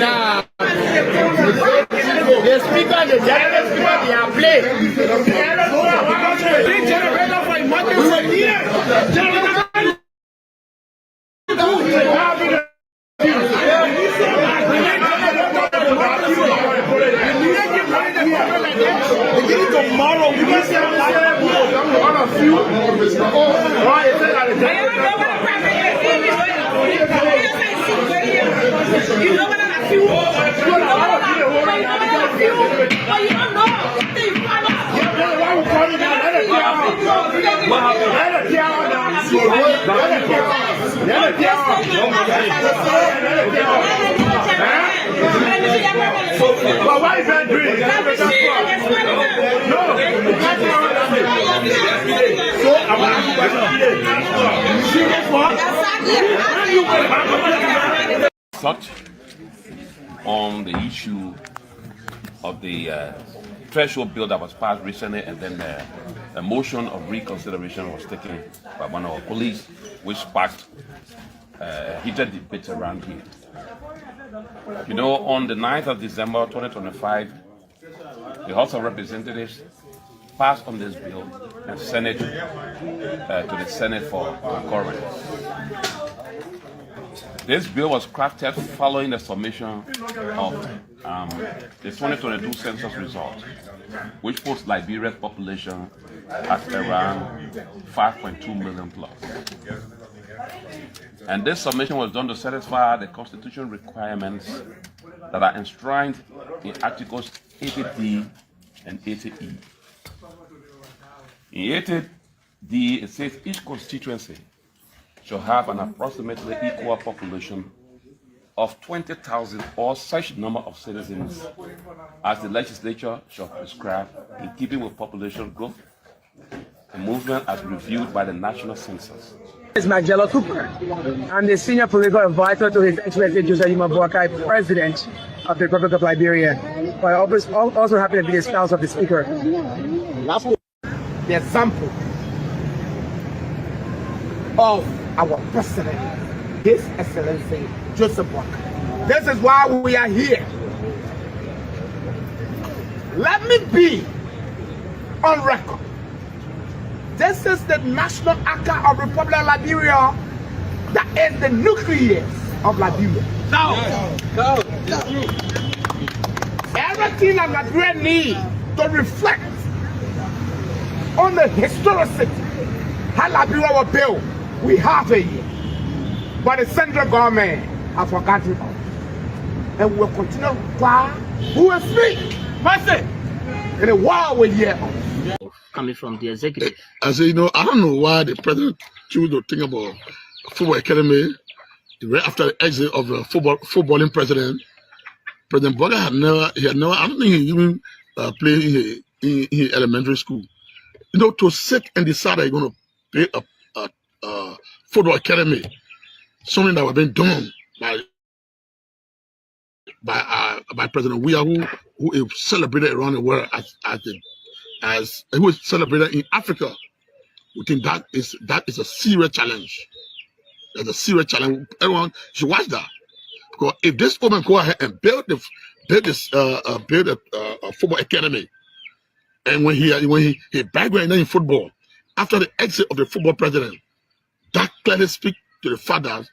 Nah. The speaker, the general speaker, they are playing. Tomorrow, we can say you know what I feel? You know what I feel? But you don't know. But why is that doing? Such on the issue of the threshold bill that was passed recently, and then a motion of reconsideration was taken by one of our colleagues, which sparked heated debate around here. You know, on the 9th of December 2025, the House of Representatives passed on this bill and sent it to the Senate for concurrence. This bill was crafted following the submission of the 2022 census results, which puts Liberia's population at around 5.2 million plus. And this submission was done to satisfy the constitutional requirements that are enshrined in Articles 80D and 80E. In 80D, it says each constituency shall have an approximately equal population of 20,000 or such number of citizens as the legislature shall prescribe in keeping with population growth, a movement as reviewed by the National Census. It's Magella Cooper. I'm the Senior Political Advisor to His Excellency Joseph Boakai, President of the Republic of Liberia. But I also happen to be the spouse of the Speaker. The example of our President, His Excellency Joseph Boakai. This is why we are here. Let me be on record. This is the national actor of the Republic of Liberia that is the nucleus of Liberia. Go. Everything that Liberia needs to reflect on the historicity how Liberia was built, we have it here. But the central government has forgotten about it. And we will continue to cry, who will speak? Mercy! In a while we're here. Coming from the executive. I say, I don't know why the president chose to think about football academy right after the exit of the footballing president. President Boakai had never, I don't think he even played in elementary school. To sit and decide that you're going to play a football academy, something that was being done by President Weah, who is celebrated around the world as he was celebrated in Africa. We think that is a serious challenge. That's a serious challenge. Everyone should watch that, because if this woman go ahead and build a football academy, and when he background in football after the exit of the football president, that clearly speaks to the fact that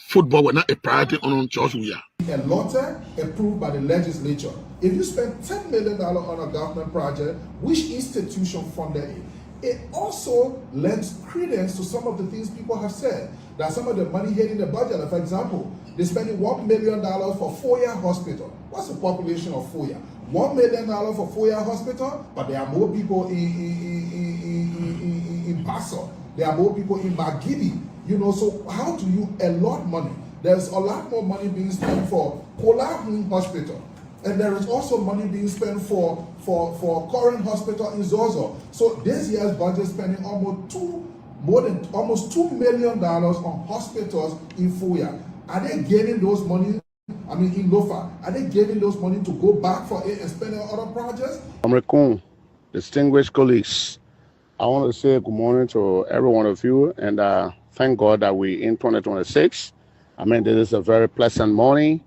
football was not a priority on George Weah. A lottery approved by the legislature. If you spend $10 million on a government project, which institution funded it? It also lends credence to some of the things people have said, that some of the money hitting the budget. For example, they're spending $1 million for Foya Hospital. What's the population of Foya? $1 million for Foya Hospital, but there are more people in Basso. There are more people in Magidi. So how do you allot money? There's a lot more money being spent for Kolahun Hospital. And there is also money being spent for Current Hospital in Zozo. So this year's budget spending almost $2 million on hospitals in Foya. Are they getting those money? In Lofa, are they getting those money to go back for it and spend on other projects? American, distinguished colleagues, I want to say good morning to every one of you, and thank God that we in 2026 I mean, this is a very pleasant morning.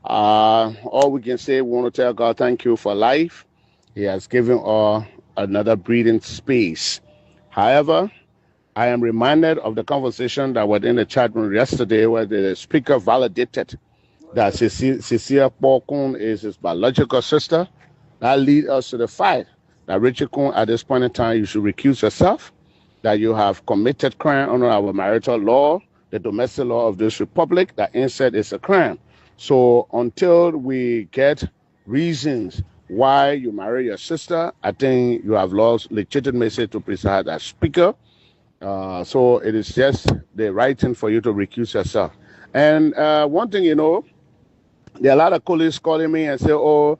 All we can say, we want to tell God thank you for life. He has given us another breathing space. However, I am reminded of the conversation that was in the chat room yesterday where the speaker validated that Cecilia Bokun is his biological sister. That leads us to the fact that Richard Kun, at this point in time, you should recuse yourself, that you have committed crime under our marital law, the domestic law of this republic, that incest is a crime. So until we get reasons why you marry your sister, I think you have lost legitimacy to preside as speaker. So it is just the right thing for you to recuse yourself. And one thing, there are a lot of colleagues calling me and say, oh,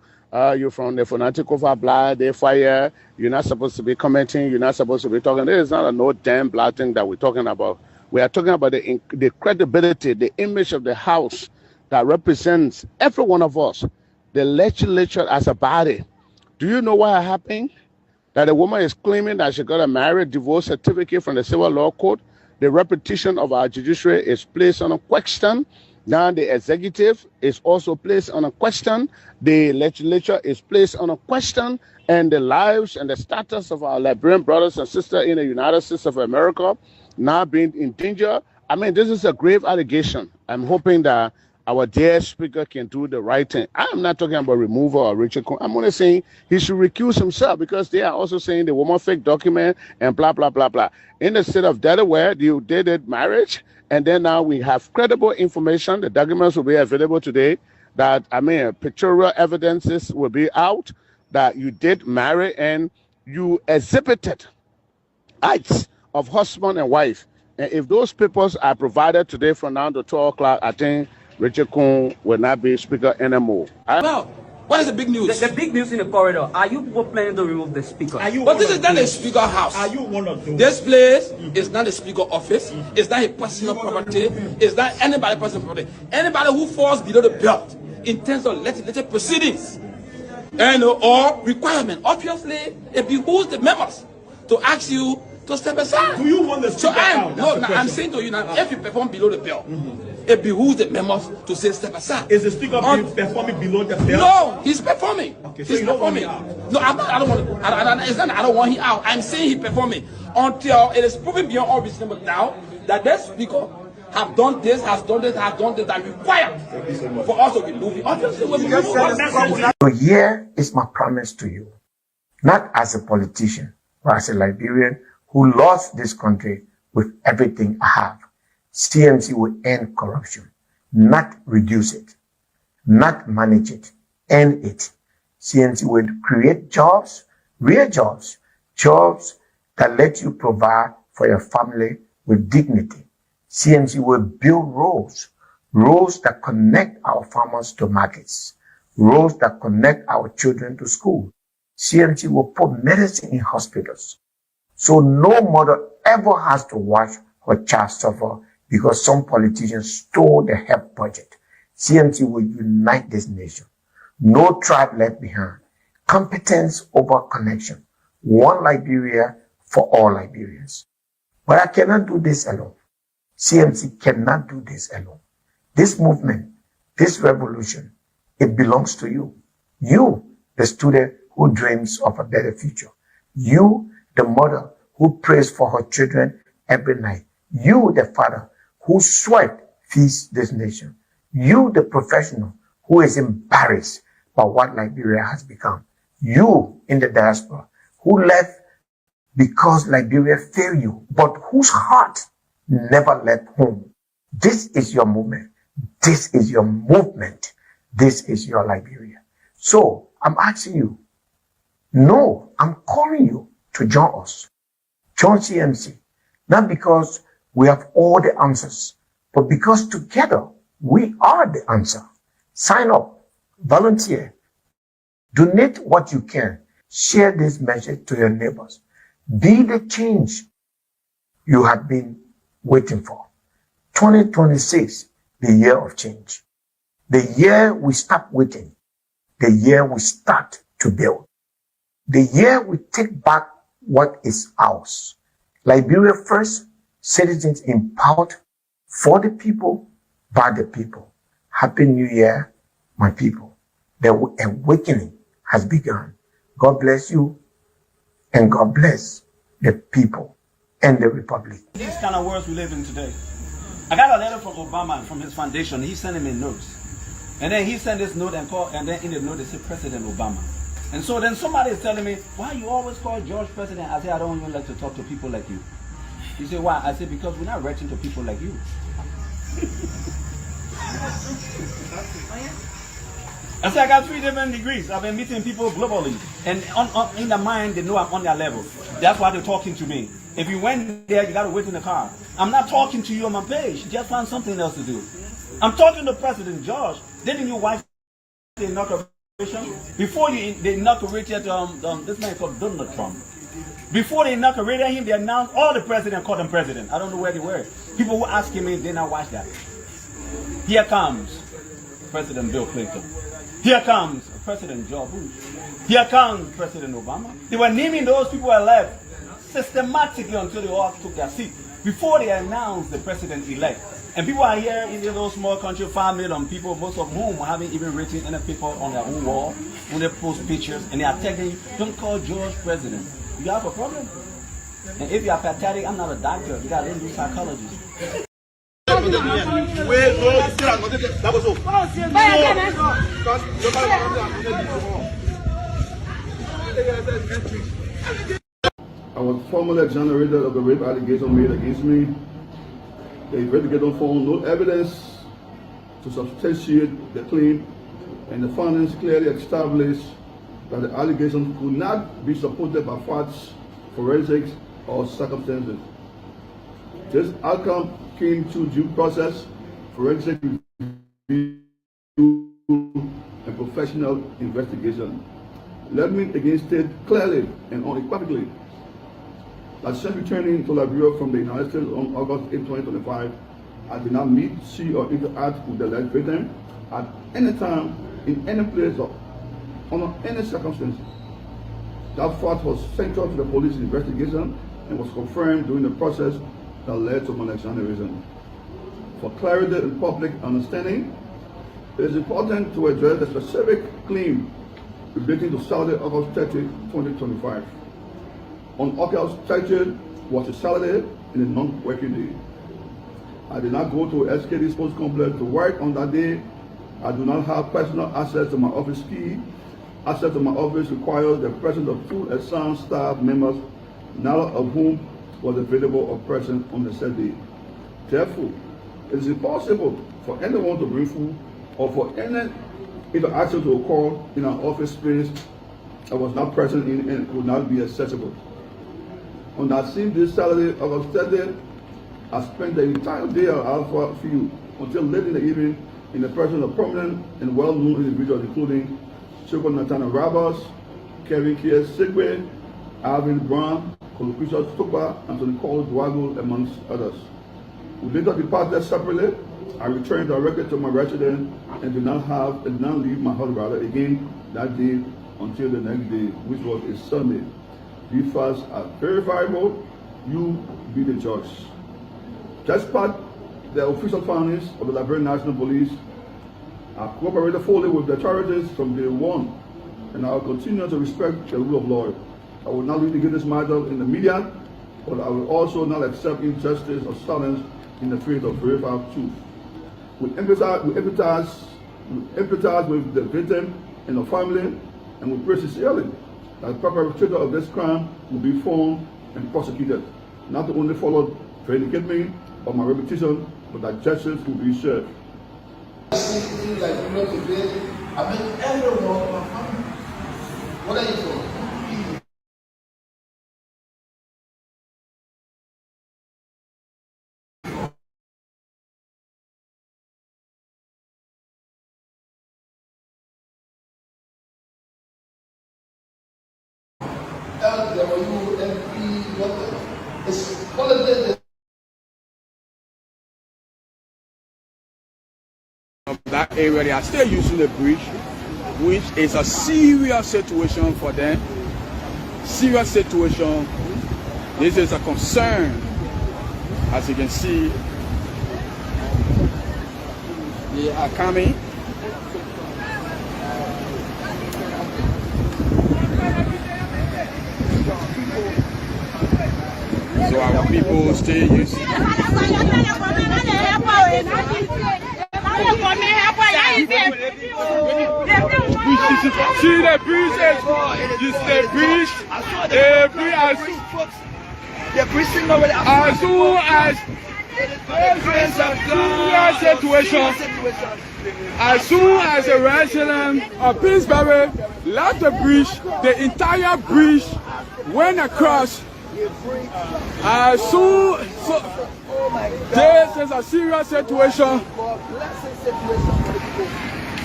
you're from the fanatic of our blood, they fire, you're not supposed to be commenting, you're not supposed to be talking. There is not a no damn blood thing that we're talking about. We are talking about the credibility, the image of the house that represents every one of us, the legislature as a body. Do you know what happened? That a woman is claiming that she got a marriage divorce certificate from the civil law court. The reputation of our judiciary is placed on a question. Now the executive is also placed on a question. The legislature is placed on a question. And the lives and the status of our Liberian brothers and sisters in the United States of America now being in danger. I mean, this is a grave allegation. I'm hoping that our dear speaker can do the right thing. I'm not talking about removal or Richard Kun. I'm only saying he should recuse himself because they are also saying the woman fake document and blah, blah, blah, blah. In the state of Delaware, you did it marriage, and then now we have credible information. The documents will be available today that, pictorial evidences will be out that you did marry and you exhibited acts of husband and wife. And if those papers are provided today from now to 12 o'clock, I think Richard Kun will not be speaker anymore. Well, what is the big news? The big news in the corridor. Are you people planning to remove the speaker? But this is not a speaker house. Are you one of those? This place is not a speaker office. It's not a personal property. It's not anybody's personal property. Anybody who falls below the belt in terms of legislative proceedings or requirement, obviously it behooves the members to ask you to step aside. Do you want the speaker out? No, I'm saying to you now, if you perform below the belt, it behooves the members to say step aside. Is the speaker performing below the belt? No, he's performing. Okay, so he's performing. No, I don't want. I don't want him out. I'm saying he's performing until it is proven beyond all reasonable doubt that that speaker have done this, has done this, that required for us to remove him. Obviously, we'll remove him. So here is my promise to you, not as a politician, but as a Liberian who lost this country with everything I have. CMC will end corruption, not reduce it, not manage it, end it. CMC will create jobs, real jobs, jobs that let you provide for your family with dignity. CMC will build roads that connect our farmers to markets, roads that connect our children to school. CMC will put medicine in hospitals, so no mother ever has to watch her child suffer because some politicians stole the health budget. CMC will unite this nation. No tribe left behind. Competence over connection. One Liberia for all Liberians. But I cannot do this alone. CMC cannot do this alone. This movement, this revolution, it belongs to you. You, the student who dreams of a better future. You, the mother who prays for her children every night. You, the father whose sweat feeds this nation. You, the professional who is embarrassed by what Liberia has become. You, in the diaspora, who left because Liberia failed you, but whose heart never left home. This is your movement. This is your movement. This is your Liberia. So I'm asking you, no, I'm calling you to join us. Join CMC. Not because we have all the answers, but because together we are the answer. Sign up, volunteer, donate what you can, share this message to your neighbors. Be the change you have been waiting for. 2026, the year of change. The year we stop waiting. The year we start to build. The year we take back what is ours. Liberia first, citizens empowered for the people, by the people. Happy New Year, my people. The awakening has begun. God bless you, and God bless the people and the republic. These kind of words we live in today. I got a letter from Obama from his foundation. He sent him a note. And then he sent this note and then in the note they said President Obama. And so then somebody is telling me, why you always call George President? I say, I don't even like to talk to people like you. He said, why? I said, because we're not writing to people like you. I said, I got 3 different degrees. I've been meeting people globally. And in the mind, they know I'm on their level. That's why they're talking to me. If you went there, you got to wait in the car. I'm not talking to you on my page. Just find something else to do. I'm talking to President George. Didn't your wife the inauguration? Before they inaugurated this man called Donald Trump. Before they inaugurated him, they announced all the presidents called him president. I don't know where they were. People were asking me, they not watch that. Here comes President Bill Clinton. Here comes President George Bush. Here comes President Obama. They were naming those people who left systematically until they all took their seat before they announced the president-elect. And people are here in those small country, 5 million people, most of whom haven't even written any paper on their own wall, when they post pictures, and they are telling you, don't call George president. You have a problem. And if you are pathetic, I'm not a doctor. You got to learn to do psychology. I was formally exonerated of the rape allegation made against me. The investigator found no evidence to substantiate the claim, and the findings clearly established that the allegations could not be supported by facts, forensics, or circumstances. This outcome came through due process, forensic review, and professional investigation. Let me again state clearly and unequivocally that since returning to Liberia from the United States on August 8, 2025, I did not meet, see, or interact with the alleged victim at any time, in any place, or under any circumstance. That fact was central to the police investigation and was confirmed during the process that led to my exoneration. For clarity and public understanding, it is important to address the specific claim relating to Saturday, August 30, 2025. On August 30 was a Saturday in a non-working day. I did not go to SKD Sports Complex to work on that day. I do not have personal access to my office key. Access to my office requires the presence of full and sound staff members, none of whom was available or present on the said day. Therefore, it is impossible for anyone to bring food or for any interaction to occur in an office space that was not present in and could not be accessible. On that same day, Saturday, August 30th, I spent the entire day at Alpha Field until late in the evening in the presence of prominent and well-known individuals, including Chico Nathaniel Roberts, Kevin Kier Sigwe, Alvin Brown, Colucrisha Stupa, and Nicole Dwago, amongst others. We later departed separately. I returned directly to my residence and did not leave my house rather again that day until the next day, which was a Sunday. These facts are verifiable. You be the judge. Despite the official findings of the Liberian National Police, I cooperated fully with the authorities from day one, and I will continue to respect the rule of law. I will not litigate this matter in the media, but I will also not accept injustice or silence in the face of verified truth. We empathize with the victim and the family, and we pray sincerely that the perpetrator of this crime will be found and prosecuted, not only followed to vindicate me or my reputation, but that justice will be served. I mean, everyone in my family. What are you doing? That area, they are still using the bridge, which is a serious situation for them. Serious situation. This is a concern, as you can see. They are coming. So our people stay used. See the bridge, the bridge, as soon as as soon as the resident of Pittsburgh left the bridge, the entire bridge went across. As soon this is a serious situation.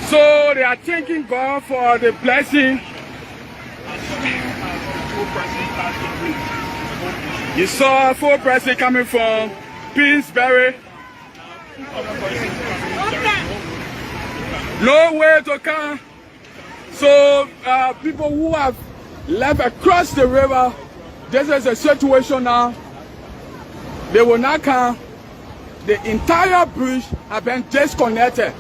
So they are thanking God for the blessing. You saw 4 persons coming from Pittsburgh. No way to come. So people who have left across the river, this is a situation now. They will not come. The entire bridge has been disconnected.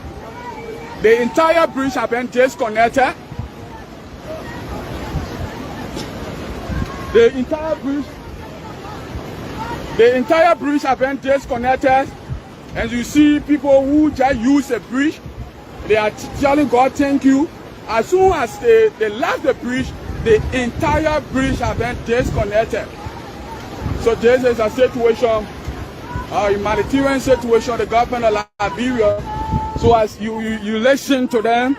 The entire bridge has been disconnected. The entire bridge has been disconnected. And you see people who just use the bridge, they are telling God thank you. As soon as they left the bridge, the entire bridge has been disconnected. So this is a situation, a humanitarian situation, the government of Liberia. So as you listen to them,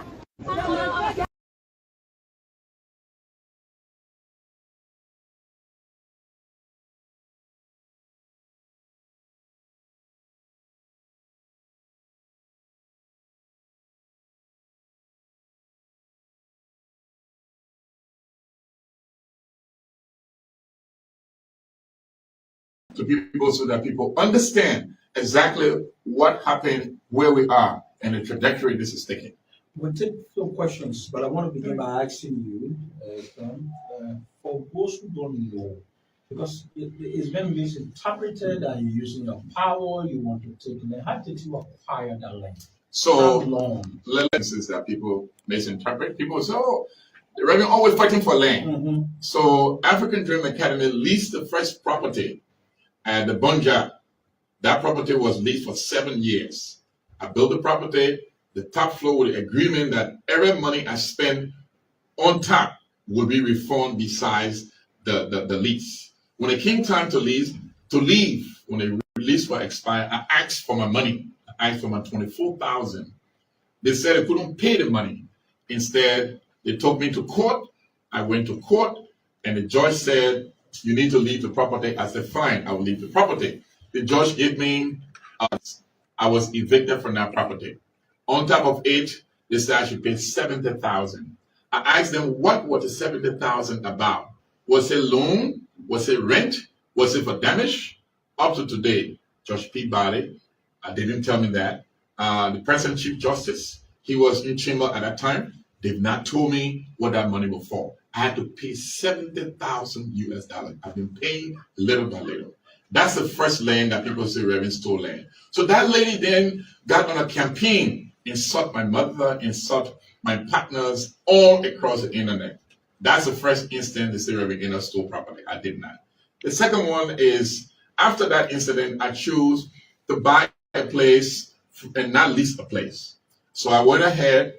to people so that people understand exactly what happened, where we are, and the trajectory this is taking. We'll take some questions, but I want to begin by asking you, Tom, for those who don't know, because it's been misinterpreted that you're using your power, you want to take it. How did you acquire that land? So, how long? Is that people misinterpret. People say, oh, the Reverend always fighting for land. So, African Dream Academy leased the first property at the Bunja. That property was leased for 7 years. I built the property, the top floor with the agreement that every money I spend on top will be refunded besides the lease. When it came time to leave, when the lease was expired, I asked for my money. I asked for my $24,000. They said I couldn't pay the money. Instead, they took me to court. I went to court, and the judge said, you need to leave the property. I said, fine, I will leave the property. The judge gave me, I was evicted from that property. On top of it, they said I should pay $70,000. I asked them, what was the $70,000 about? Was it loan? Was it rent? Was it for damage? Up to today, Judge Peabody, they didn't tell me that. The present Chief Justice, he was in chamber at that time. They've not told me what that money was for. I had to pay $70,000 US. I've been paying little by little. That's the first land that people say Reverend stole land. So that lady then got on a campaign, insult my mother, insult my partners all across the internet. That's the first instance they say Reverend stole property. I did not. The second one is after that incident, I chose to buy a place and not lease a place. So I went ahead.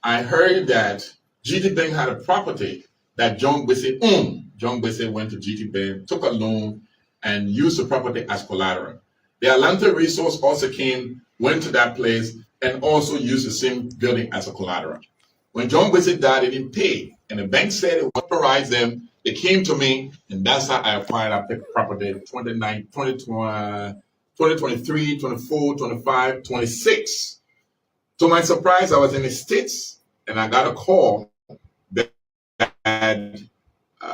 I heard that GT Bank had a property that John Wizz owned. John Wizz went to GT Bank, took a loan, and used the property as collateral. The Atlanta Resource also went to that place, and also used the same building as a collateral. When John Wizz died, they didn't pay, and the bank said it authorized them. They came to me, and that's how I acquired that property 2023, 24, 25, 26. To my surprise, I was in the States, and I got a call that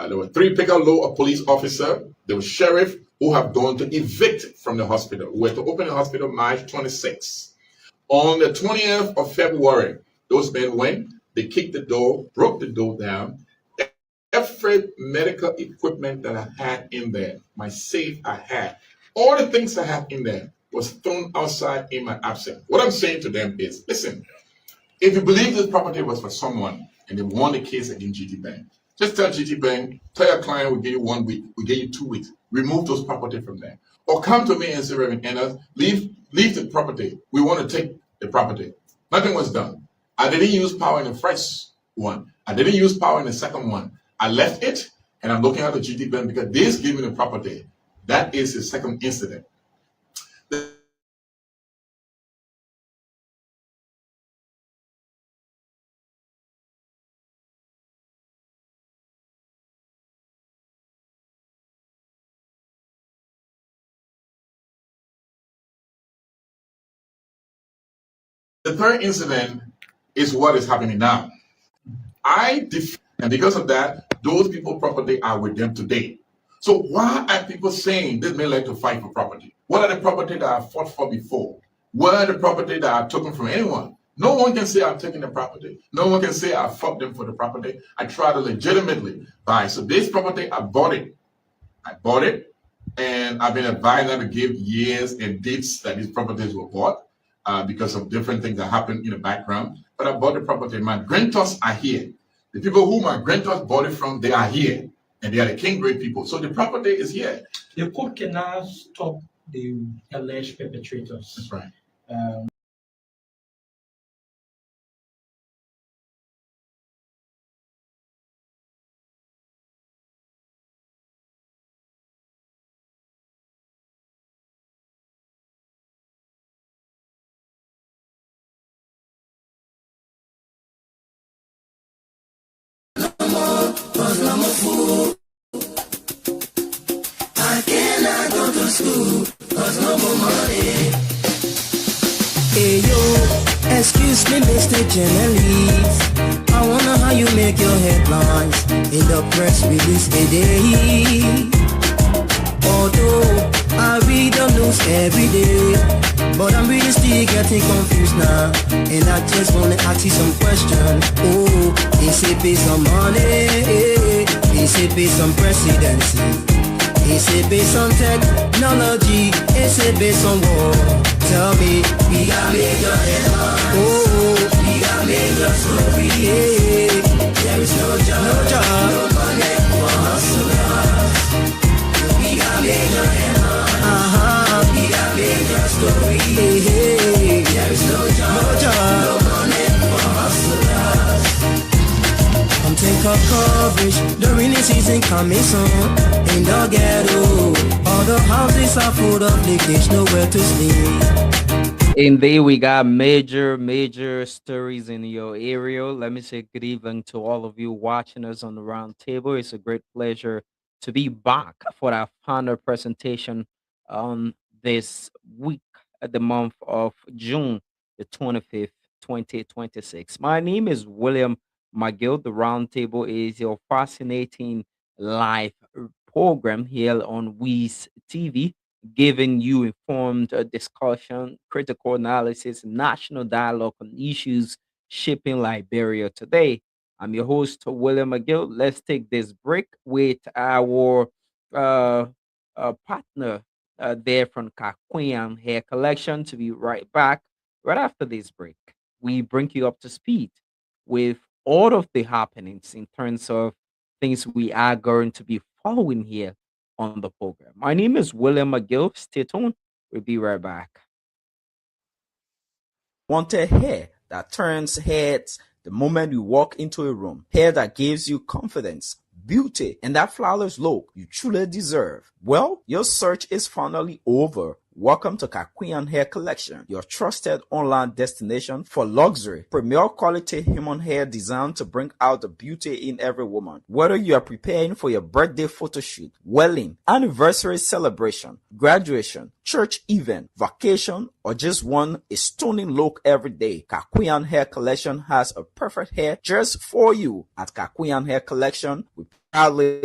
there were 3 Piccolo police officers, there was sheriff who have gone to evict from the hospital. We were to open the hospital March 26. On the 20th of February, those men went, they kicked the door, broke the door down. Every medical equipment that I had in there, my safe I had, all the things I had in there, was thrown outside in my absence. What I'm saying to them is, listen, if you believe this property was for someone and they won the case against GT Bank, just tell GT Bank, tell your client we'll give you 1 week, we'll give you 2 weeks, remove those property from there. Or come to me and say, Reverend Ennis, leave the property. We want to take the property. Nothing was done. I didn't use power in the first one. I didn't use power in the second one. I left it and I'm looking at the GT Bank because this gave me the property. That is the second incident. The third incident is what is happening now. And because of that, those people property are with them today. So why are people saying this may like to fight for property? What are the property that I fought for before? What are the property that I took from anyone? No one can say I've taken the property. No one can say I fought them for the property. I tried to legitimately buy. So this property, I bought it. And I've been advised not to give years and dates that these properties were bought because of different things that happened in the background. But I bought the property. My grantors are here. The people who my grantors bought it from, they are here. And they are the king grade people. So the property is here. The court cannot stop the alleged perpetrators. That's right. I cannot go to school, cause no more money. Hey yo, excuse me, Mr. Journalist. I wonder how you make your headlines in the press release today. Although I read the news every day, but I'm really still getting confused now. And I just wanna ask you some questions. Oh, is it based on money? Is it based on presidency? Is it based on technology? Is it based on war? Tell me, we got major headlines. Oh, we got major story. Yeah. There is no job, no money for hustlers. We got major headlines. We got major story. Yeah. There is no job, no money for hustlers. Come take a coverage, the rainy season coming soon. In the ghetto, all the houses are full of leakage, nowhere to sleep. Indeed, we got major stories in your area. Let me say good evening to all of you watching us on the round table. It's a great pleasure to be back for our final presentation on this week at the month of June the 25th, 2026. My name is William McGill. The round table is your fascinating live program here on Wizz TV, giving you informed discussion, critical analysis, national dialogue on issues shaping Liberia today. I'm your host, William McGill. Let's take this break with our partner there from Kakwian Hair Collection to be right back right after this break. We bring you up to speed with all of the happenings in terms of things we are going to be following here on the program. My name is William McGill. Stay tuned. We'll be right back. Wanted hair that turns heads the moment you walk into a room. Hair that gives you confidence, beauty, and that flawless look you truly deserve. Well, your search is finally over. Welcome to Kakwian Hair Collection, your trusted online destination for luxury, premier quality human hair designed to bring out the beauty in every woman. Whether you are preparing for your birthday photo shoot, wedding, anniversary celebration, graduation, church event, vacation, or just want a stunning look every day, Kakwian Hair Collection has a perfect hair just for you. At Kakwian Hair Collection, we proudly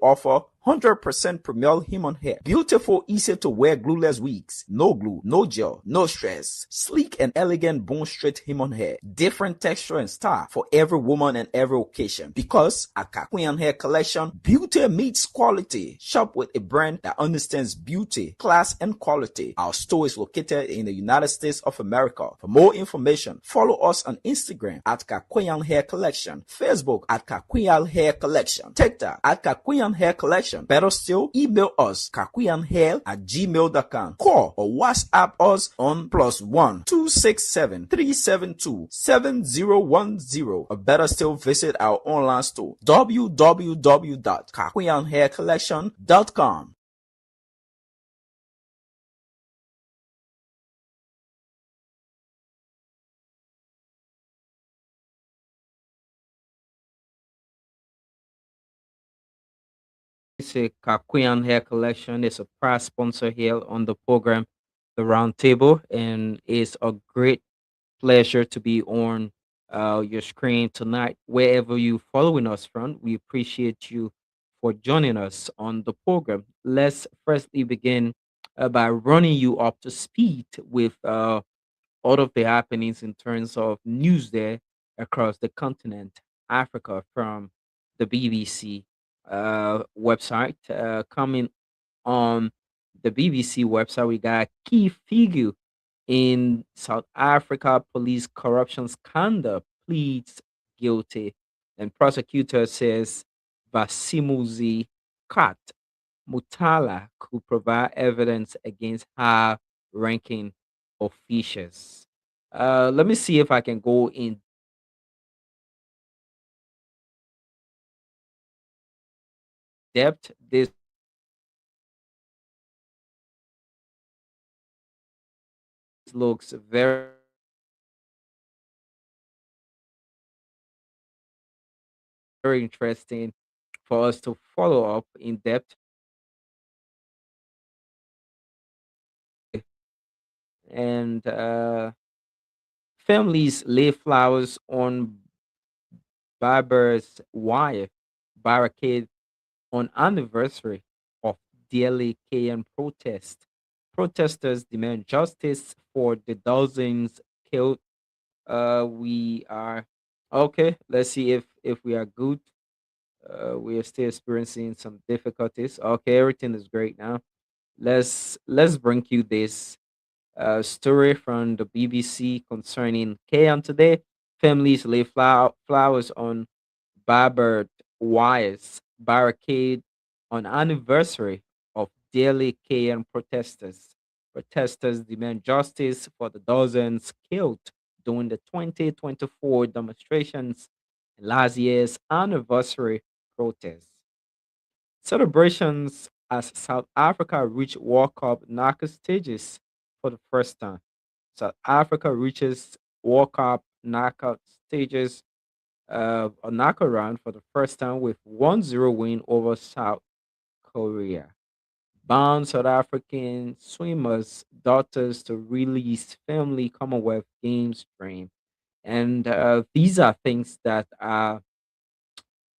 offer 100% Premier human hair. Beautiful, easy to wear glueless wigs. No glue, no gel, no stress. Sleek and elegant bone straight human hair. Different texture and style for every woman and every occasion. Because at Kakuyan Hair Collection, beauty meets quality. Shop with a brand that understands beauty, class, and quality. Our store is located in the United States of America. For more information, follow us on Instagram at Kakuyan Hair Collection, Facebook at Kakuyan Hair Collection, TikTok at Kakuyan Hair Collection. Better still, email us kakuyanhair@gmail.com. Call or WhatsApp us on +1 267 372 7010. Or better still, visit our online store www.kakuyanhaircollection.com. It's a Kakuyan Hair Collection. It's a past sponsor here on the program, The Round Table, and it's a great pleasure to be on your screen tonight. Wherever you following us from, we appreciate you for joining us on the program. Let's firstly begin by running you up to speed with all of the happenings in terms of news there across the continent, Africa, from the BBC website. Coming on the BBC website, we got key figure in South Africa police corruption scandal pleads guilty, and prosecutor says Vasimuzi Kat Mutala could provide evidence against high-ranking officials. Let me see if I can go in depth. This looks very interesting for us to follow up in depth. And families lay flowers on Barber's wife barricade on anniversary of daily KN protest. Protesters demand justice for the dozens killed. We are okay. Let's see if we are good. We are still experiencing some difficulties. Okay, everything is great now. Let's bring you this story from the BBC concerning KN today. Families lay flowers on barbed wires barricade on anniversary of daily KN protesters. Protesters demand justice for the dozens killed during the 2024 demonstrations and last year's anniversary protests. Celebrations as South Africa reach World Cup knockout stages for the first time. South Africa reaches World Cup knockout stages, a knockout round for the first time with 1-0 win over South Korea. Bound South African swimmers' daughters to release family Commonwealth Games dream. And these are things that are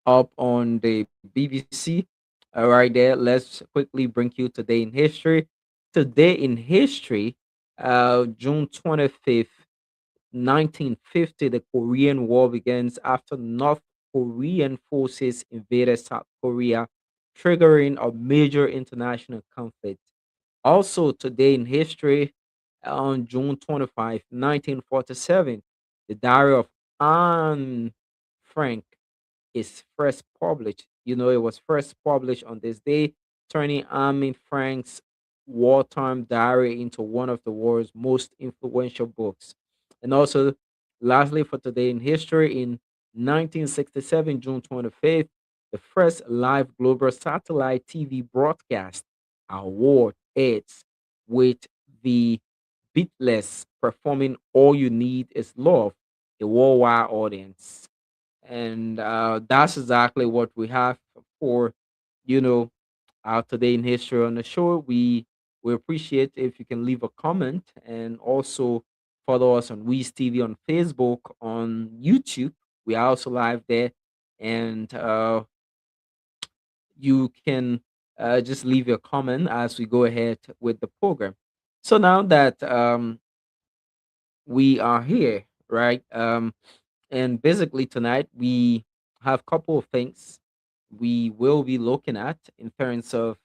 up on the BBC. Right there, let's quickly bring you today in history. Today in history, June 25th, 1950, the Korean War begins after North Korean forces invaded South Korea, triggering a major international conflict. Also, today in history, on June 25th, 1947, the diary of Anne Frank is first published. You know, it was first published on this day, turning Armin Frank's wartime diary into one of the world's most influential books. And also, lastly, for today in history, in 1967, June 25th, the first live global satellite TV broadcast award aids with the Beatles performing All You Need Is Love, a worldwide audience. And that's exactly what we have for, you know, today in history on the show. We appreciate if you can leave a comment and also follow us on Wizz TV on Facebook, on YouTube. We are also live there, and you can just leave your comment as we go ahead with the program. So now that we are here, right? And basically tonight we have a couple of things we will be looking at in terms of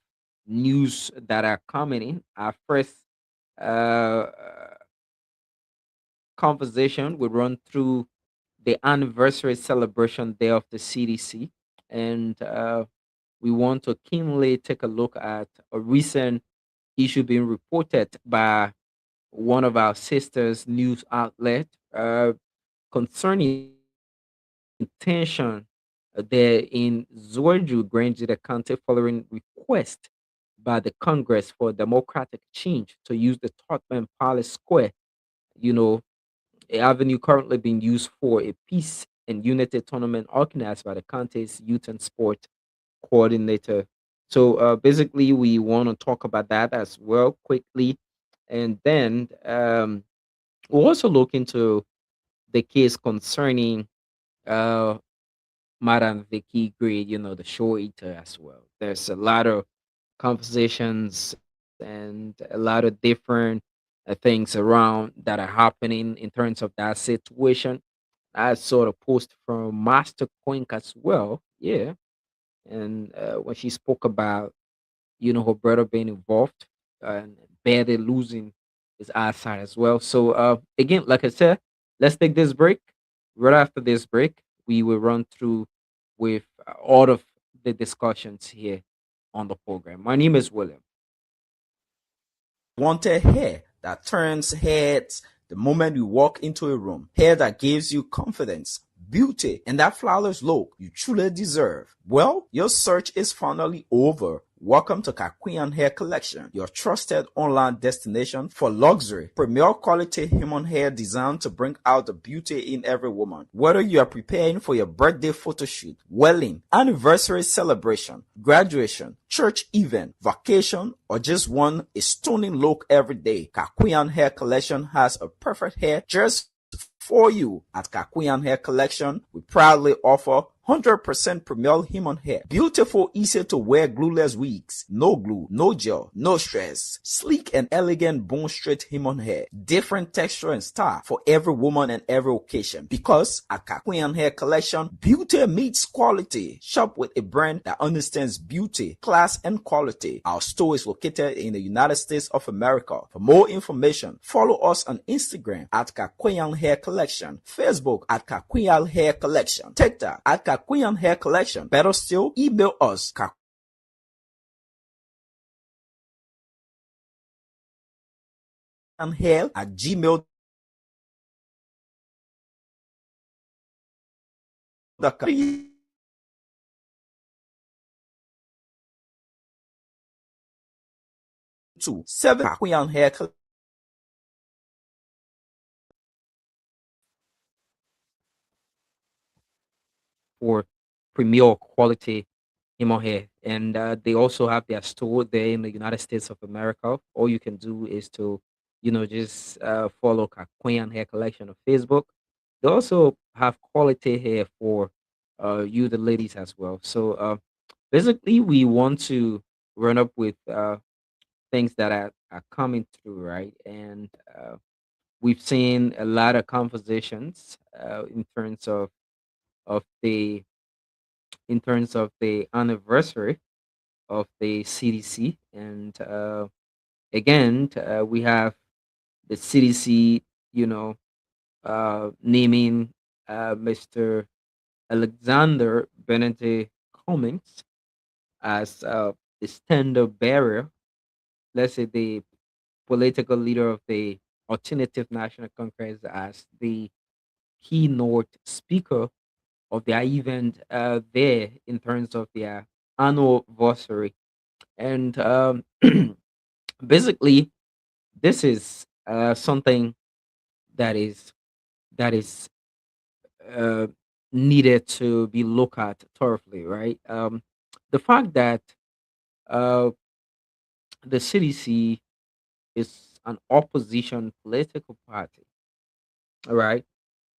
news that are coming in. Our first uh, conversation will run through the anniversary celebration day of the CDC, and we want to keenly take a look at a recent issue being reported by one of our sisters news outlet concerning tension there in Georgia Granger County following request by the Congress for democratic change to use the Tottenham Palace Square, you know, avenue currently being used for a peace and unity tournament organized by the county's youth and sport coordinator. So basically, we want to talk about that as well quickly, and then we'll also look into the case concerning uh, Madam Vicky Gray, the show eater as well. There's a lot of conversations and a lot of different things around that are happening in terms of that situation. I sort of post from Master Quink as well. Yeah. And when she spoke about, her brother being involved and barely losing his eyesight as well. So, again, like I said, let's take this break. Right after this break, we will run through with all of the discussions here on the program. My name is William. Wanted hair that turns heads the moment you walk into a room, hair that gives you confidence, beauty, and that flawless look you truly deserve. Well, your search is finally over. Welcome to Kakuyan Hair Collection, your trusted online destination for luxury, premier quality human hair designed to bring out the beauty in every woman. Whether you are preparing for your birthday photo shoot, wedding, anniversary celebration, graduation, church event, vacation, or just want a stunning look every day, Kakuyan Hair Collection has a perfect hair just for you. At Kakuyan Hair Collection, we proudly offer 100% premier human hair. Beautiful, easy to wear glueless wigs. No glue, no gel, no stress. Sleek and elegant bone straight human hair. Different texture and style for every woman and every occasion. Because at Kakuyan Hair Collection, beauty meets quality. Shop with a brand that understands beauty, class, and quality. Our store is located in the United States of America. For more information, follow us on Instagram at Kakuyan Hair Collection, Facebook at Kakuyan Hair Collection, TikTok at Kakuyan Hair Collection. Better still, email us kakuyanhair@gmail.com to 7 Kakuyan Hair Collection. For premier quality human hair. And they also have their store there in the United States of America. All you can do is to, just follow Queen Hair Collection on Facebook. They also have quality hair for you, the ladies, as well. So basically, we want to run up with things that are coming through, right? And we've seen a lot of conversations in terms of the anniversary of the CDC, and again, we have the CDC, naming Mr. Alexander Benedict Cummings as the standard bearer, let's say the political leader of the Alternative National Congress, as the keynote speaker of their event there in terms of their anniversary. And basically, this is something that is uh, needed to be looked at thoroughly, right? The fact that uh, the CDC is an opposition political party, all right?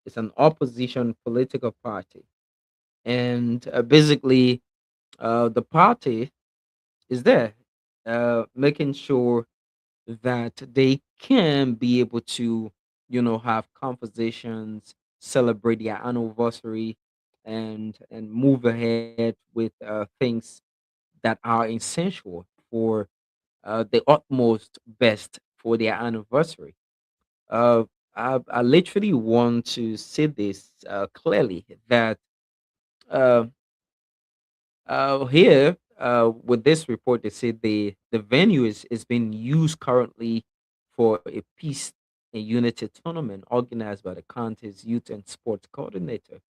It's an opposition political party, and basically, the party is there, making sure that they can be able to, have conversations, celebrate their anniversary, and move ahead with things that are essential for the utmost best for their anniversary. Uh, I literally want to say this clearly that uh, here, with this report, they said the venue is being used currently for a peace and unity tournament organized by the county's youth and sports coordinator.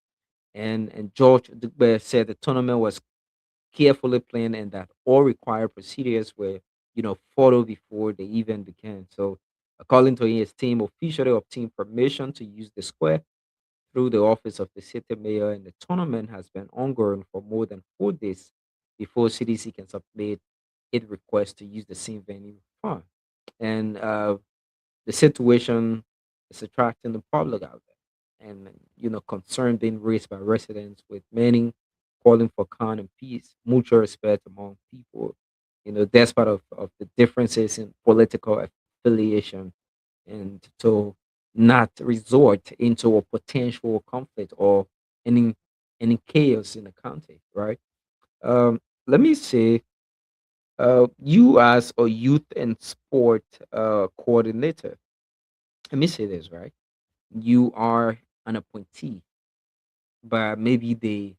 And George Dugbe said the tournament was carefully planned and that all required procedures were, followed before the event began. So, according to his team, officially obtained permission to use the square through the office of the city mayor, and the tournament has been ongoing for more than 4 days before CDC can submit its request to use the same venue for fun. And the situation is attracting the public out there, and concern being raised by residents, with many calling for calm and peace, mutual respect among people. Despite of the differences in political affiliation, and to not resort into a potential conflict or any any chaos in the country, right? Let me say, you as a youth and sport coordinator, let me say this, right? You are an appointee, but maybe the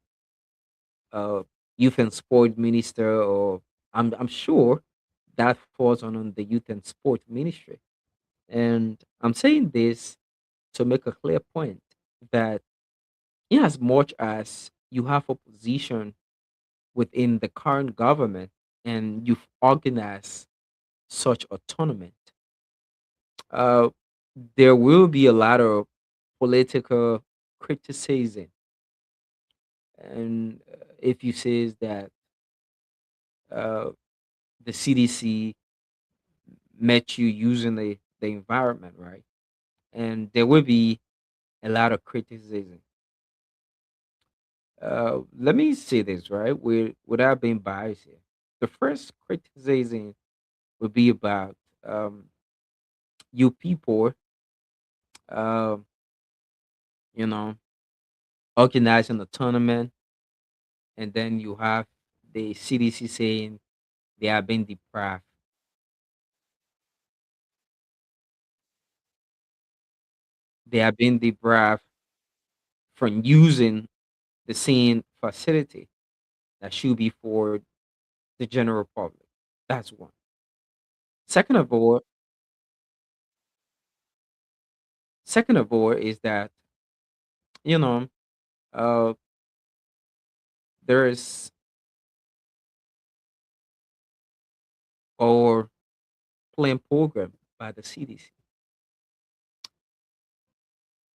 uh, youth and sport minister, or I'm sure that falls on the youth and sport ministry. And I'm saying this to make a clear point that in as much as you have a position within the current government and you've organized such a tournament, uh, there will be a lot of political criticism. And if you say that uh, the CDC met you using the environment, right? And there will be a lot of criticism. Let me say this, right? Without being biased here. The first criticism would be about you people, um, you know, organizing a tournament, and then you have the CDC saying they are being deprived. They are being deprived from using the same facility that should be for the general public. That's one. Second of all, is that you know uh, there's or planned program by the CDC.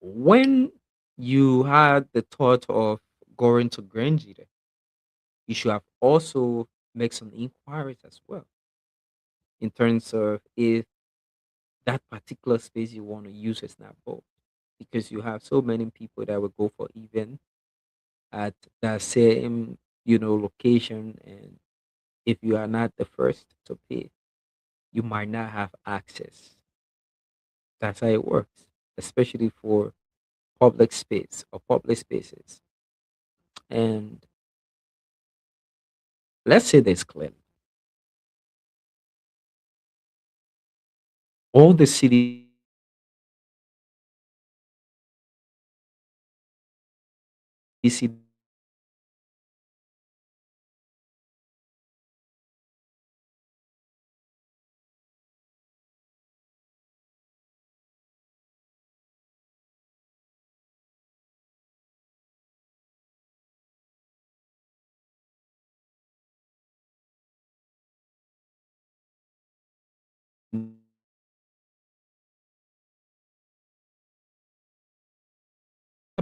When you had the thought of going to Granjita, you should have also make some inquiries as well in terms of if that particular space you want to use is not both, because you have so many people that will go for event at the same location, and if you are not the first to pay, you might not have access. That's how it works, especially for public space or public spaces. And let's say this clearly: all the CDC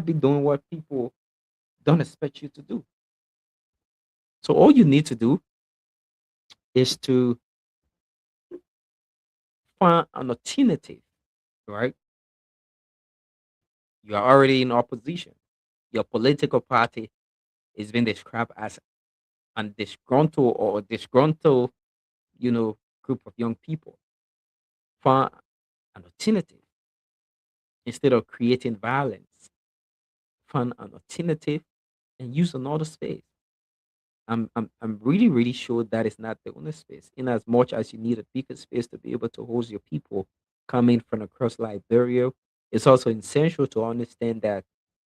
be doing what people don't expect you to do. So all you need to do is to find an alternative, right? You are already in opposition. Your political party is being described as and disgruntled, group of young people find an alternative instead of creating violence. Find an alternative and use another space. I'm really, really sure that is not the only space. In as much as you need a bigger space to be able to host your people coming from across Liberia, it's also essential to understand that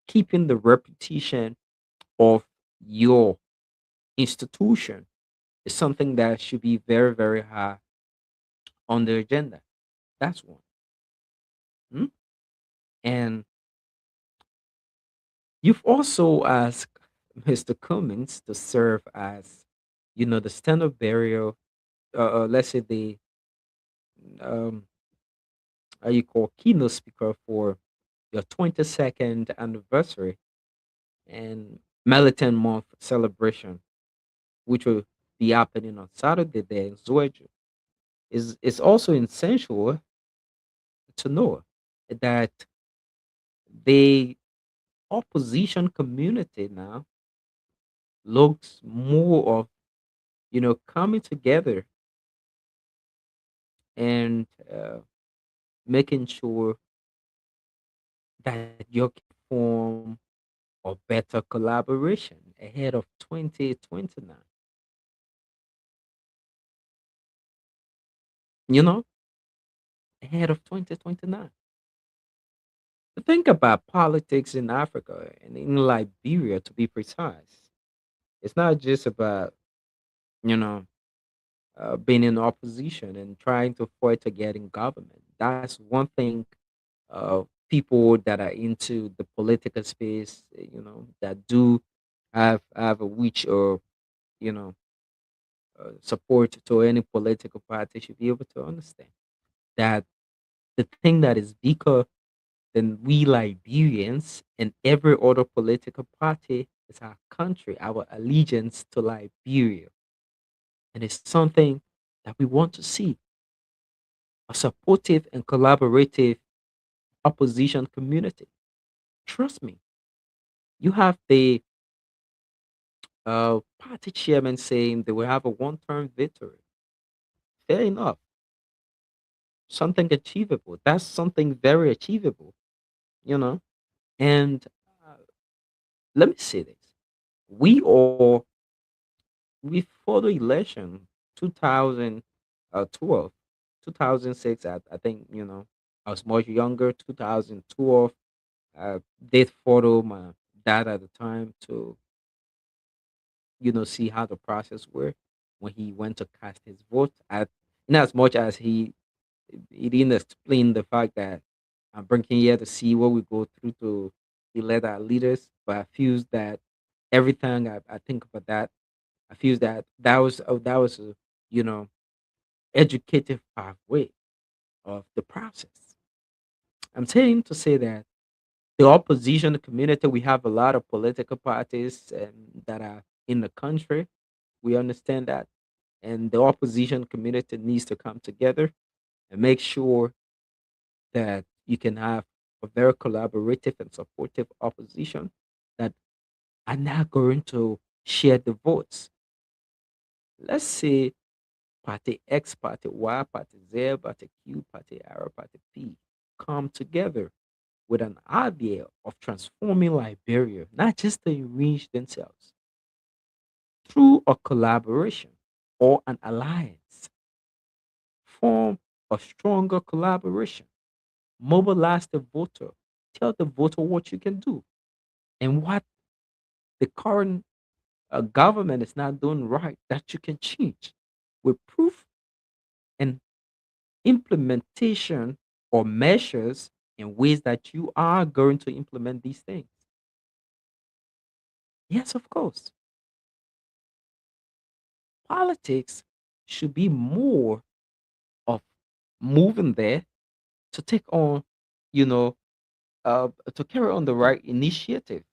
keeping the reputation of your institution is something that should be very, very high on the agenda. That's one. Mm? And you've also asked Mr. Cummings to serve as, the standard bearer, let's say the um, how you call keynote speaker for your 22nd anniversary and Militant Month celebration, which will be happening on Saturday there in Georgia. Is It's also essential to know that the opposition community now looks more of coming together and making sure that you can form a better collaboration ahead of 2029. You know, ahead of 2029. Think about politics in Africa and in Liberia, to be precise. It's not just about, you know, being in opposition and trying to fight to get in government. That's one thing people that are into the political space, that do have a which or, you know, support to any political party should be able to understand that the thing that is bigger than we Liberians and every other political party is our country, our allegiance to Liberia. And it's something that we want to see a supportive and collaborative opposition community. Trust me, you have the party chairman saying they will have a one term victory. Fair enough. Something achievable. That's something very achievable, you know. And uh, let me say this. We all before the election 2012, 2006, I think, I was much younger. 2012, did follow my dad at the time to, see how the process worked when he went to cast his vote. In as much as he didn't explain the fact that I'm bringing here to see what we go through to elect our leaders, but I feel that every time I think about that, I feel that that was a, you know educative pathway of the process. I'm saying to say that the opposition community, we have a lot of political parties that are in the country. We understand that, and the opposition community needs to come together and make sure that you can have a very collaborative and supportive opposition that are not going to share the votes. Let's say Party X, Party Y, Party Z, Party Q, Party R, Party P come together with an idea of transforming Liberia, not just to enrich themselves, through a collaboration or an alliance. Form a stronger collaboration. Mobilize the voter. Tell the voter what you can do and what the current government is not doing right that you can change with proof and implementation or measures in ways that you are going to implement these things. Yes, of course. Politics should be more of moving there to take on, you know, to carry on the right initiative.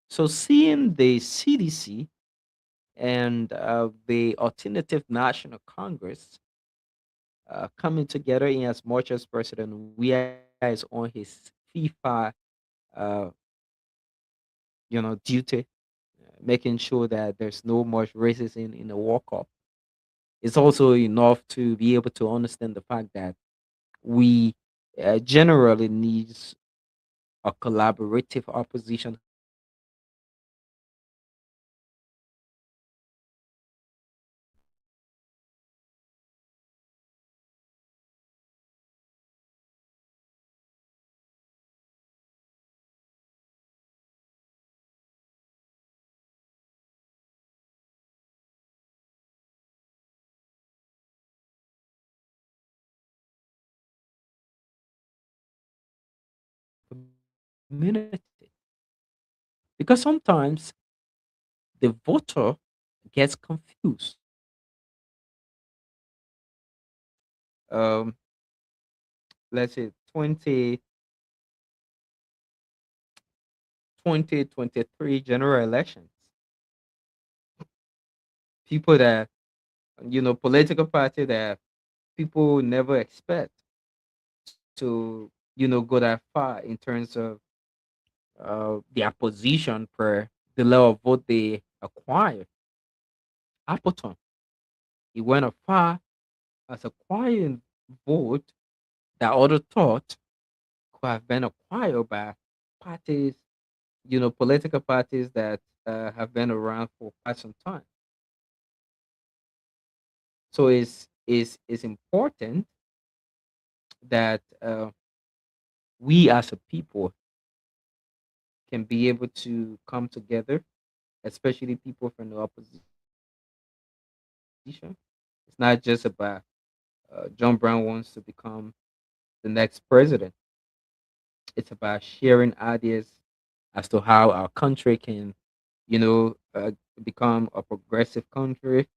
So seeing the CDC and the Alternative National Congress coming together in as much as President Weah is on his FIFA, uh, duty, making sure that there's no much racism in the World Cup. It's also enough to be able to understand the fact that we generally needs a collaborative opposition community, because sometimes the voter gets confused. Um, let's say 2023 general elections. People that, political party that people never expect to, go that far in terms of their position per the level of vote they acquire. Appleton, he went as far as acquiring vote that other thought could have been acquired by parties, political parties that have been around for quite some time. So it's important that we as a people can be able to come together, especially people from the opposition. It's not just about John Brown wants to become the next president. It's about sharing ideas as to how our country can, you know, uh, become a progressive country,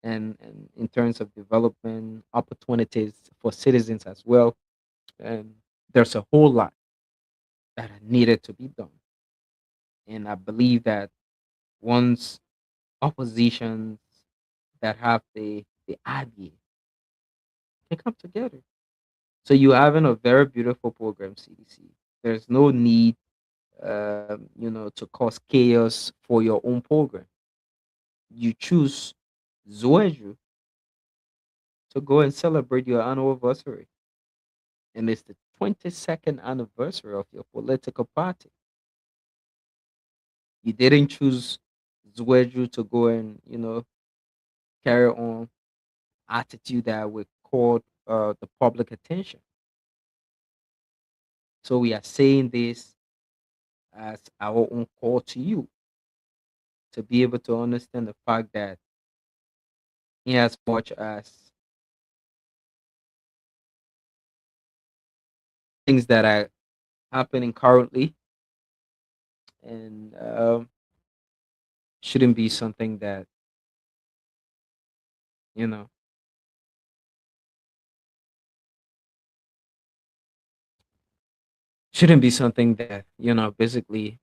and in terms of development opportunities for citizens as well. And there's a whole lot that needed to be done. And I believe that once oppositions that have the idea can come together. So you're having a very beautiful program, CDC. There's no need, to cause chaos for your own program. You choose Zoeju to go and celebrate your anniversary, and it's the 22nd anniversary of your political party. You didn't choose Zoeju to go and carry on attitude that would call the public attention. So we are saying this as our own call to you to be able to understand the fact that in as much as things that are happening currently and shouldn't be something that you know shouldn't be something that basically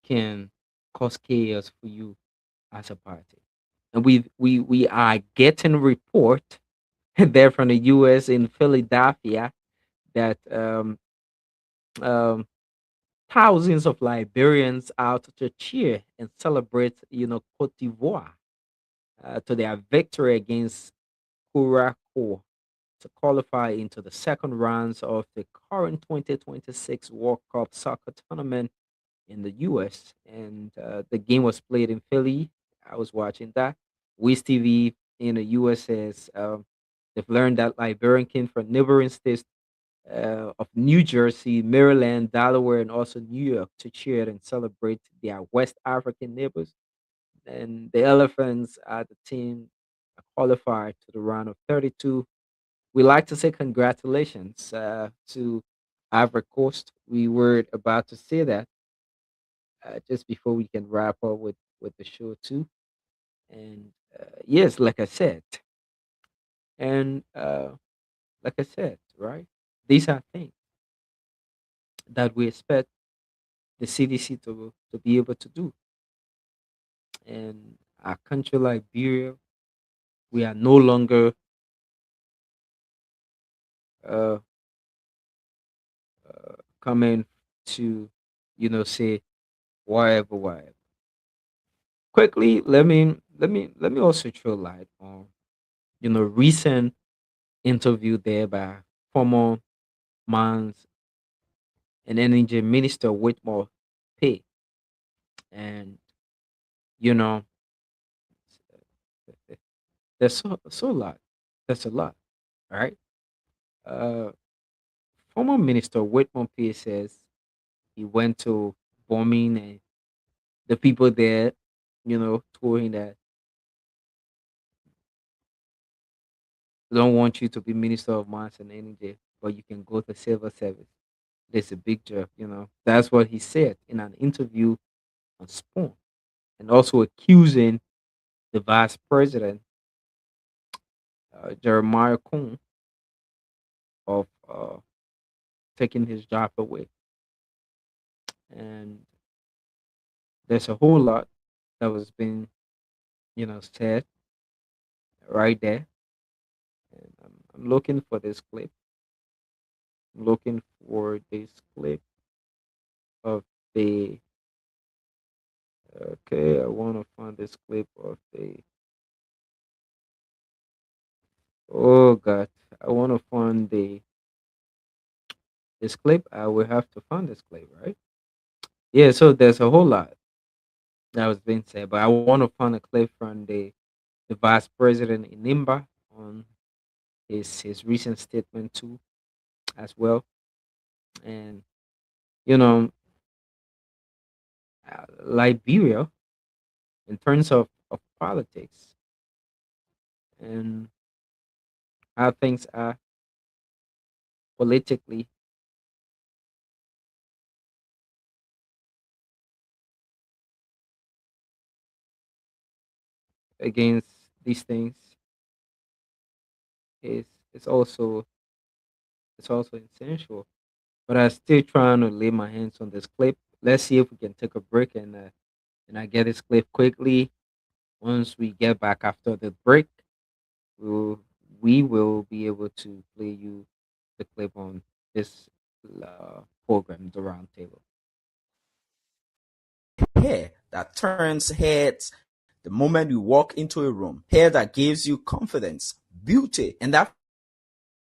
can cause chaos for you as a party. And we are getting report there from the US in Philadelphia that um thousands of Liberians out to cheer and celebrate, Cote d'Ivoire to their victory against Curacao to qualify into the second rounds of the current 2026 World Cup soccer tournament in the US. And the game was played in Philly. I was watching that. Wizz TV in the US says they've learned that Liberian came from neighboring states of New Jersey, Maryland, Delaware, and also New York to cheer and celebrate their West African neighbors. And the Elephants are the team qualified to the round of 32. We like to say congratulations to Ivory Coast. We were about to say that just before we can wrap up with the show too. And yes, like I said, and like I said, right? These are things that we expect the CDC to be able to do. And our country, Liberia, we are no longer uh, coming to, say whatever. Quickly, let me also throw light on recent interview there by former Mines and Energy Minister Whitmore Pay, and you know there's so a lot. That's a lot, right? Uh, Former Minister Whitmore Pay says he went to bombing and the people there, told him that they don't want you to be Minister of Mines and Energy, but you can go to civil service. There's a big job. That's what he said in an interview on Spoon, and also accusing the vice president, Jeremiah Kuhn, of taking his job away. And there's a whole lot that was being, said right there. And I'm looking for this clip. I'm looking for this clip of the. Okay, I want to find this clip of the. Oh God, I want to find this clip. I will have to find this clip, right? Yeah. So there's a whole lot that was being said, but I want to find a clip from the vice president in Nimba on his recent statement too, as well. And you know, Liberia, in terms of politics and how things are politically, against these things is it's also it's also essential. But I'm still trying to lay my hands on this clip. Let's see if we can take a break and I get this clip quickly. Once we get back after the break, we'll, we will be able to play you the clip on this program, the roundtable. Hair that turns heads the moment you walk into a room. Hair that gives you confidence, beauty, and that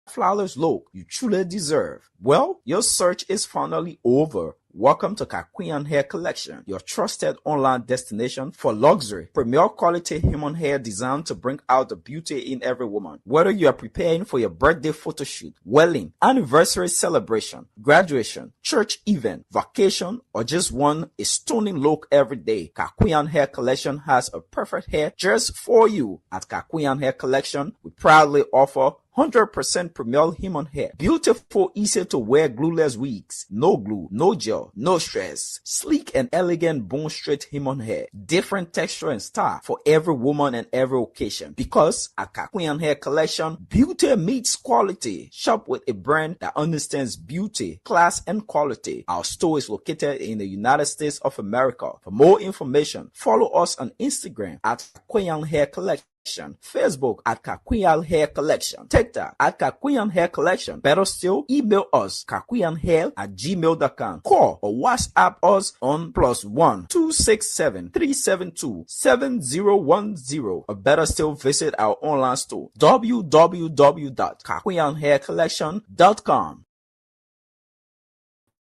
flawless look you truly deserve. Well, your search is finally over. Welcome to Kakuyan Hair Collection, your trusted online destination for luxury, premier quality human hair designed to bring out the beauty in every woman. Whether you are preparing for your birthday photo shoot, wedding, anniversary celebration, graduation, church event, vacation, or just want a stunning look every day, Kakuyan Hair Collection has a perfect hair just for you. At Kakuyan Hair Collection, we proudly offer 100% premier human hair. Beautiful, easy to wear glueless wigs. No glue, no gel, no stress. Sleek and elegant bone straight human hair. Different texture and style for every woman and every occasion. Because at Kakuyan Hair Collection, beauty meets quality. Shop with a brand that understands beauty, class, and quality. Our store is located in the United States of America. For more information, follow us on Instagram at Kakuyan Hair Collection. Facebook at Kakuyan Hair Collection, TikTok at Kakuyan Hair Collection. Better still, email us kakuyanhair@gmail.com. Call or WhatsApp us on +1 267 372 7010. Or better still, visit our online store www.kakuyanhaircollection.com.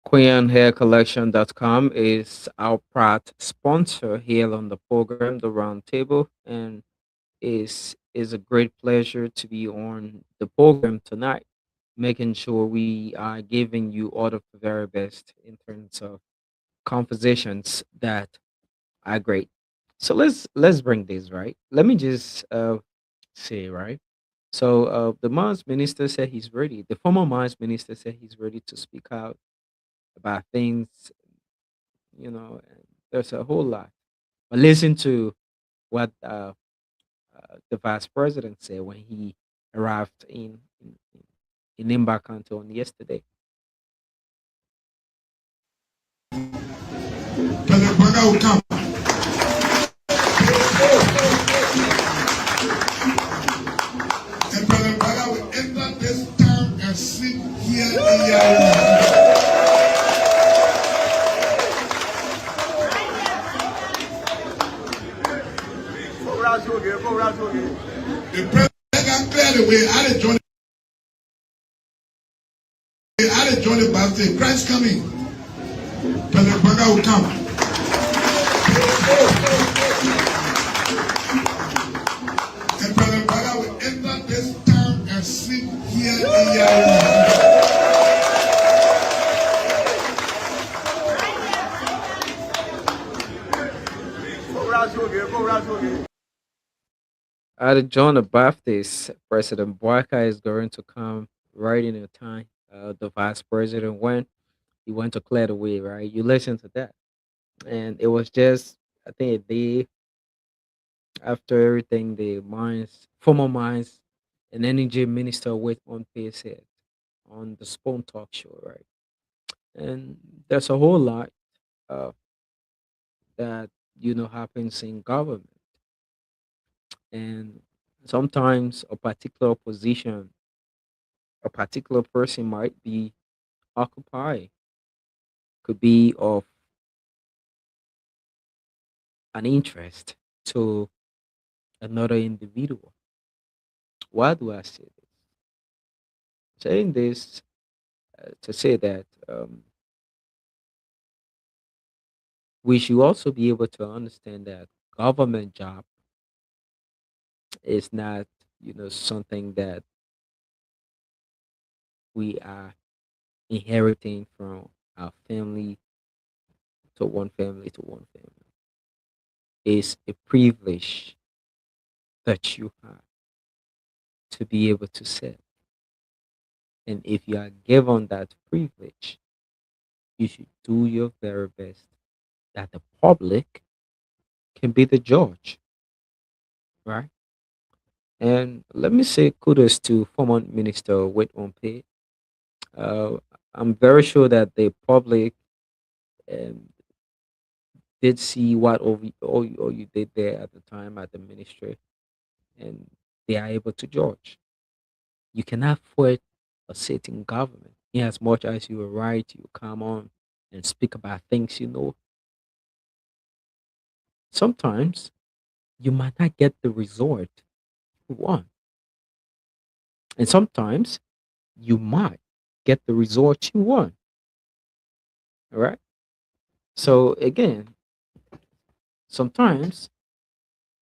QueenHairCollection.com is our proud sponsor here on the program, the Roundtable, and is a great pleasure to be on the program tonight, making sure we are giving you all of the very best in terms of conversations that are great. So let's bring this right. Let me just say right. So the mines minister said he's ready. The former mines minister said he's ready to speak out about things. And there's a whole lot. But listen to what the vice president said when he arrived in Nimba County on yesterday. President Baga will come. And President Baga will enter this town and sit here in your The president cleared the way. I did join the birthday. Christ coming. President Baga will come. And President Baga will enter this town and sleep here in Yahoo. At John the Baptist, President Boakai is going to come right in a time. The vice president went, he went to clear the way, right? You listen to that. And it was just, I think, a day after everything the mines, former mines, and energy minister went on pace said on the Spoon Talk show, right? And there's a whole lot uh, that, happens in government. And sometimes a particular position, a particular person might be occupied, could be of an interest to another individual. Why do I say this? Saying this to say that we should also be able to understand that government job is not, something that we are inheriting from our family to one family to one family. It's a privilege that you have to be able to serve. And if you are given that privilege, you should do your very best that the public can be the judge, right? And let me say kudos to former Minister Wade Ompe. Uh, I'm very sure that the public um, did see what all you did there at the time at the ministry, and they are able to judge. You cannot afford a sitting government. In as much as you are right, you come on and speak about things you know. Sometimes you might not get the result you want. And sometimes you might get the result you want. All right. So again, sometimes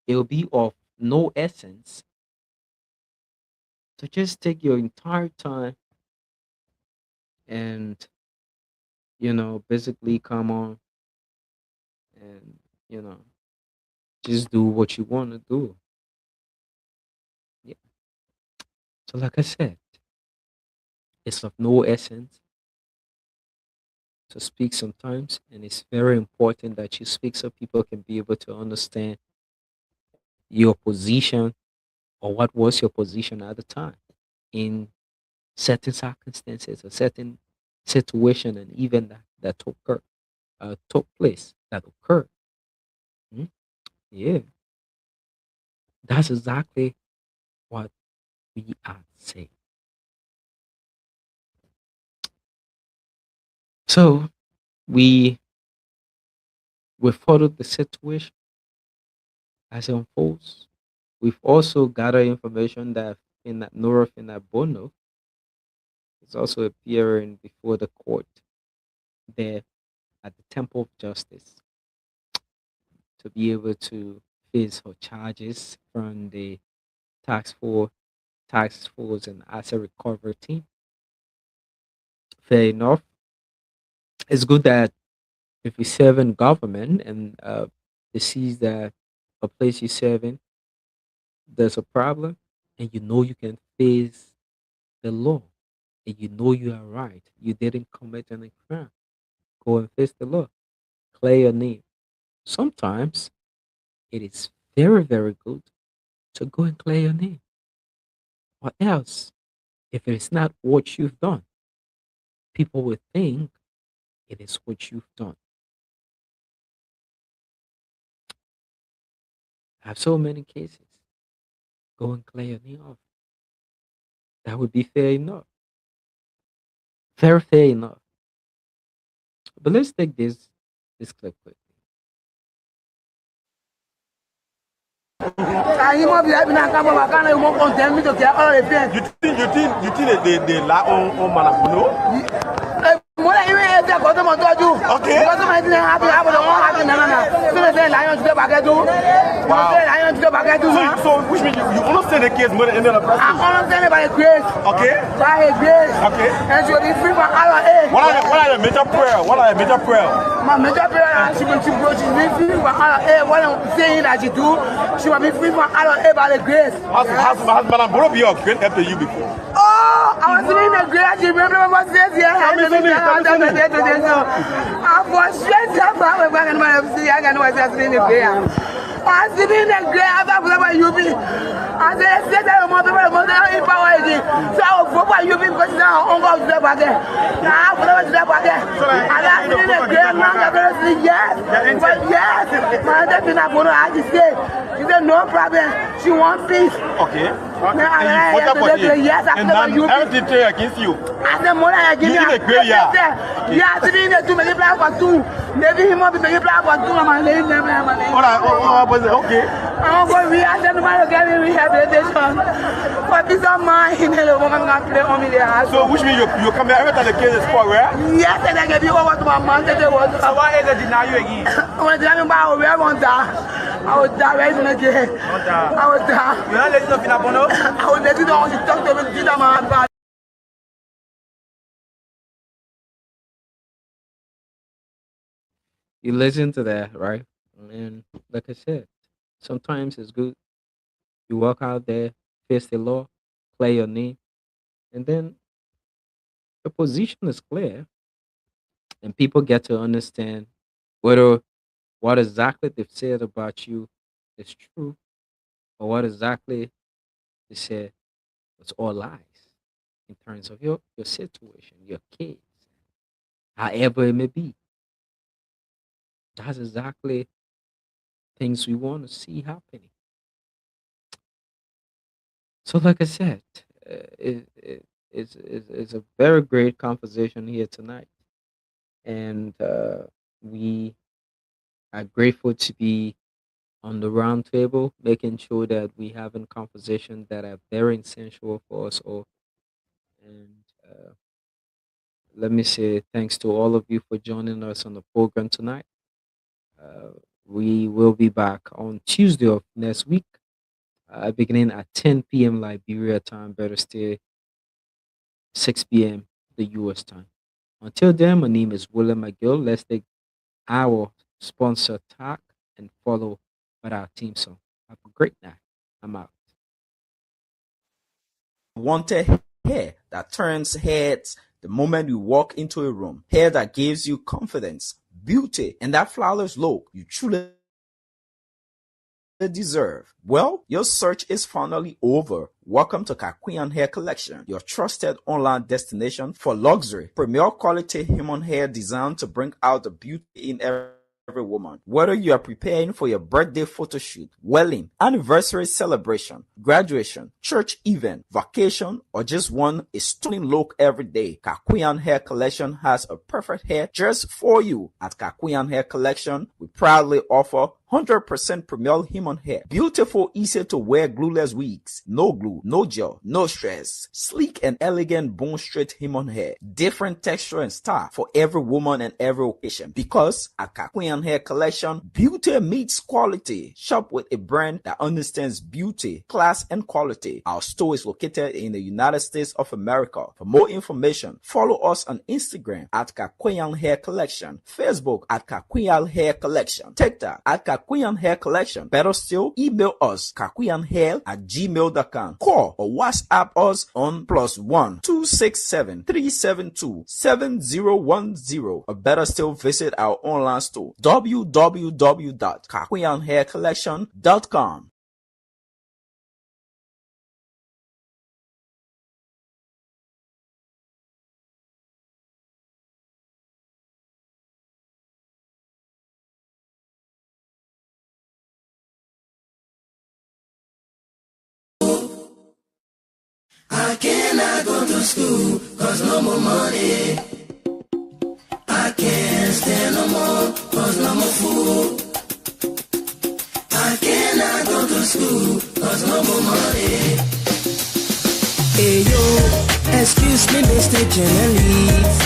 it will be of no essence to just take your entire time and basically come on and you know just do what you want to do. Yeah. So like I said, it's of no essence to speak sometimes, and it's very important that you speak so people can be able to understand your position or what was your position at the time in certain circumstances or certain situation and event that took place that occurred. Mm, yeah, that's exactly what we are saying. So we we followed the situation as it unfolds. We've also gathered information that in that North in that Bono is also appearing before the court there at the Temple of Justice to be able to face her charges from the tax force, and asset recovery team. Fair enough. It's good that if you serve in government and they see that a place you serve in, there's a problem, and you can face the law, and you are right. You didn't commit any crime. Go and face the law. Clear your name. Sometimes it is very, very good to go and clear your name. Or else, if it is not what you've done, people will think it is what you've done. I have so many cases. Go and clear your name off. That would be fair enough. Very fair enough. But let's take this clip quick. He must be having a camera. I can't even condemn me to get all the things. You think they lie on Manapuno? More than you have to go to my daughter. Okay. Because I didn't have to have the one having nana. So they lion to the back at you. Wow. Lion to the back at you. So which means you understand the case more than any other person? I understand it by grace. Okay. By grace. Okay. And she will be free from all of it. What are the major prayer? What are the major prayer? My major prayer is she will be free from all of it. What I'm saying that she do, she will be free from all of it by the grace. Has Madam Boro be a great help to you before? Oh, I was in the great. You remember what says here? I was straight up. I can know what's in the prayer. I was in the great. I thought about you. I said, I'm not in power again. So I will go by you because now I'm going to the back there. Now I'm going to the back there. And I'm in the great man. I'm going to say yes. But yes, my dad is not going to ask you. She said, no problem. She wants peace. Okay. Yes, and then everything turned against you. I said, more than I give you a great year. Yeah, to be in the two, maybe plan for two. Maybe he must be maybe plan for two. I'm laying them. Okay. I'm going to be at the man again in rehabilitation. For peace of mind, the woman can play on me there. So, which means you come here every time the case is for where? Yes, and I give you over to my man. So, why is it deny you again? I want to tell you about where I want to I was there right in the day. I was there. You're not letting up in a bono? I was letting down to talk to me, man. You listen to that, right? And like I said, sometimes it's good. You walk out there, face the law, play your name, and then your position is clear, and people get to understand whether what exactly they've said about you is true or what exactly they said was all lies in terms of your situation, your case, however it may be. That's exactly things we want to see happening. So, like I said, it's a very great conversation here tonight, and we are grateful to be on the round table, making sure that we having conversations that are very essential for us all. And let me say thanks to all of you for joining us on the program tonight. We will be back on Tuesday of next week, beginning at 10 p.m. Liberia time, better stay 6 p.m. the U.S. time. Until then, my name is William McGill. Let's take our sponsor talk and follow with our team song. Have a great night. I'm out. Wanted hair that turns heads the moment you walk into a room. Hair that gives you confidence, beauty, and that flawless look you truly deserve. Well, your search is finally over. Welcome to Kakuyan Hair Collection, your trusted online destination for luxury, premier quality human hair designed to bring out the beauty in every woman. Whether you are preparing for your birthday photo shoot, wedding, anniversary celebration, graduation, church event, vacation, or just want a stunning look every day, Kakuyan Hair Collection has a perfect hair just for you. At Kakuyan Hair Collection, we proudly offer 100% premier human hair. Beautiful, easy to wear glueless wigs. No glue, no gel, no stress. Sleek and elegant bone straight human hair. Different texture and style for every woman and every occasion. Because at Kakuyan Hair Collection, beauty meets quality. Shop with a brand that understands beauty, class, and quality. Our store is located in the United States of America. For more information, follow us on Instagram at Kakuyan Hair Collection, Facebook at Kakuyan Hair Collection, TikTok at Kakuyan Hair Collection. Better still, email us kakuyanhair@gmail.com. Call or WhatsApp us on +1 267 372 7010. Or better still, visit our online store www.kakuyanhaircollection.com. I cannot go to school, cause no more money. I can't stand no more, cause no more food. I cannot go to school. no more money. Hey yo, excuse me, Mr. Journalist,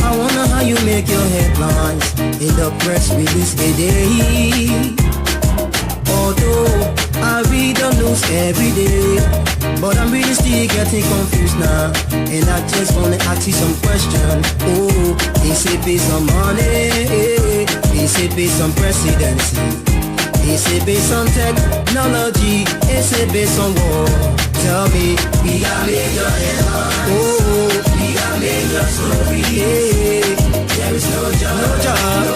I wonder how you make your headlines in the press release a day. Although I read the news every day, but I'm really still getting confused now, and I just wanna ask you some questions. Oh, is it based on money? Is it based on presidency? Is it based on technology? Is it based on war? Tell me, we got major headlines. Oh, we got major story. Yeah. There is no job,